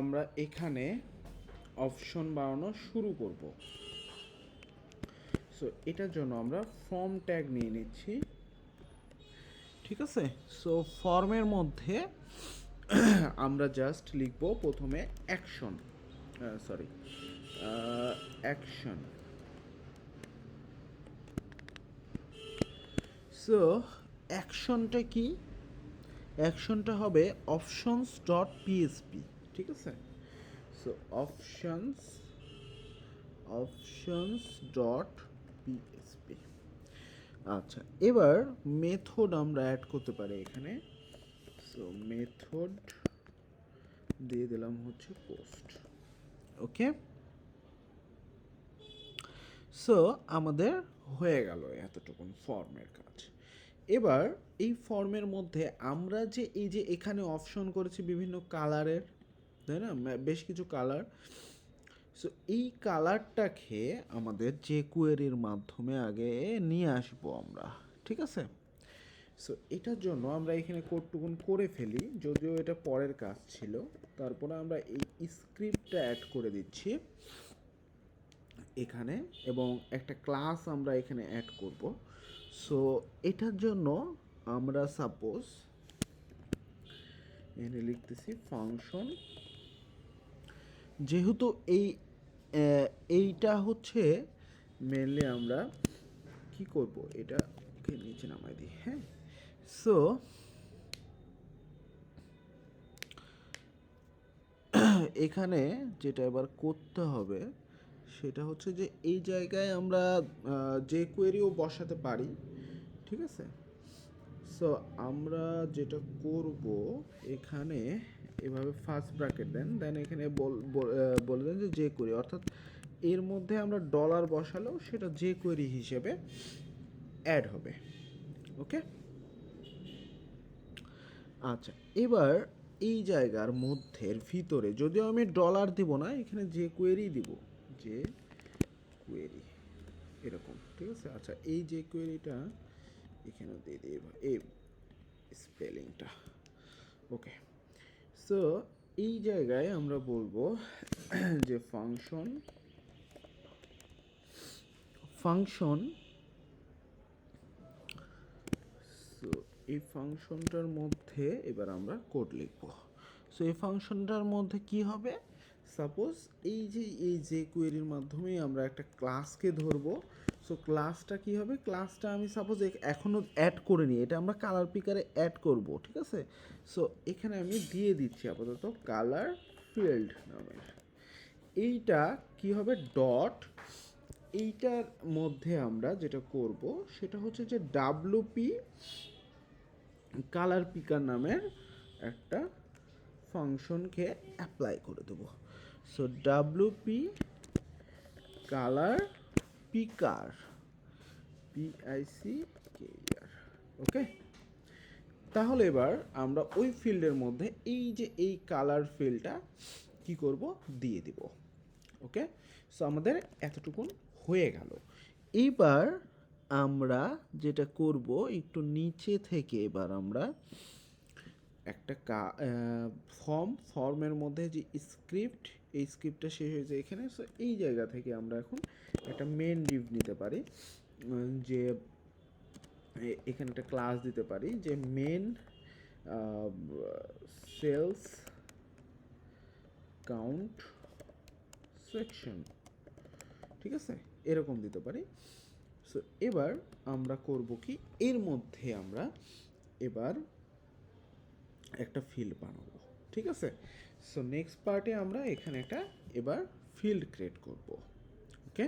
আমরা এখানে অপশন বানানো শুরু করব। সো এটার জন্য আমরা ফর্ম ট্যাগ নিয়ে নিচ্ছি, ঠিক আছে। সো ফর্মের মধ্যে আমরা জাস্ট লিখব প্রথমে অ্যাকশন, অ্যাকশন। সো অ্যাকশনটা কি? অ্যাকশনটা হবে অপশনস ডট পিএসপি, ঠিক আছে। So options dot PSP. আচ্ছা, এবার মেথড আমরা অ্যাড করতে পারি এখানে। সো মেথড দিয়ে দিলাম হচ্ছে পোস্ট, ওকে। সো আমাদের হয়ে গেল এতটুকুন ফর্মের কাজ। এবার এই ফর্মের মধ্যে আমরা যে এই যে এখানে অপশন করেছি বিভিন্ন কালারের, তাই না, বেশ কিছু কালার। সো এই কালারটাকে আমাদের যে কোয়েরির মাধ্যমে আগে নিয়ে আসবো আমরা, ঠিক আছে। সো এটার জন্য আমরা এখানে কোডটুকুন করে ফেলি, যদিও এটা পরের কাজ ছিল। তারপরে আমরা এই স্ক্রিপ্টটা অ্যাড করে দিচ্ছি এখানে, এবং একটা ক্লাস আমরা এখানে অ্যাড করব। সো এটার জন্য আমরা সাপোজ এখানে লিখতেছি ফাংশন, যেহেতু এইটা হচ্ছে মেনলি আমরা কি করব, এটাকে নিচে নামাই দিই, হ্যাঁ। সো এখানে যেটা এবার করতে হবে সেটা হচ্ছে যে এই জায়গায় আমরা যে কোয়েরিও বসাতে পারি, ঠিক আছে। সো আমরা যেটা করব এখানে এভাবে ফার্স্ট ব্র্যাকেট দেন এখানে বলে দেন যে কোয়েরি, অর্থাৎ এর মধ্যে আমরা ডলার বসালেও সেটা যে কোয়েরি হিসেবে অ্যাড হবে, ওকে। আচ্ছা, এবার এই জায়গার মধ্যের ভিতরে যদিও আমি ডলার দিব না, এখানে যে কোয়েরি দিব, যে কোয়েরি এরকম, ঠিক আছে। আচ্ছা, এই যে কোয়েরিটা এখানে দিয়ে দিই এই স্পেলিংটা, ওকে। সো এই জায়গায় আমরা বলবো যে ফাংশন সো এই ফাংশনটার মধ্যে এবার আমরা কোড লিখব। সো এই ফাংশনটার মধ্যে কি হবে, সাপোজ এই যে কোয়েরির মাধ্যমে আমরা একটা ক্লাসকে ধরবো। সো ক্লাসটা কি হবে, ক্লাসটা আমি সাপোজ এখনও অ্যাড করে নিই, এটা আমরা কালার পিকারে অ্যাড করব, ঠিক আছে। সো এখানে আমি দিয়ে দিচ্ছি আপাতত কালার ফিল্ড নামের। এইটা কি হবে, ডট, এইটার মধ্যে আমরা যেটা করব সেটা হচ্ছে যে ডাব্লুপি কালার পিকার নামের একটা ফাংশনকে অ্যাপ্লাই করে দেব। So WP colour picker, PICKER, okay. তাহলে এবার আমরা ওই ফিল্ডের মধ্যে এই কালার ফিল্ডটা কি করব, দিয়ে দিব, ওকে। সো আমাদের এতটুকুন হয়ে গেল। এবার আমরা যেটা করব, একটু নিচে থেকে এবার আমরা একটা ফর্মের মধ্যে যে স্ক্রিপ্ট, এই স্ক্রিপ্টটা শেষ হয়েছে এখানে। সো এই জায়গা থেকে আমরা এখন একটা মেন ডিভ নিতে পারি, যে এখানে একটা ক্লাস দিতে পারি যে মেন সেলস কাউন্ট সেকশন, ঠিক আছে, এরকম দিতে পারি। সো এবার আমরা করব কি, এর মধ্যে আমরা এবার একটা ফিল্ড বানাবো, ঠিক আছে। সো নেক্সট পার্টে আমরা এখানে একটা এবার ফিল্ড ক্রিয়েট করব, ওকে।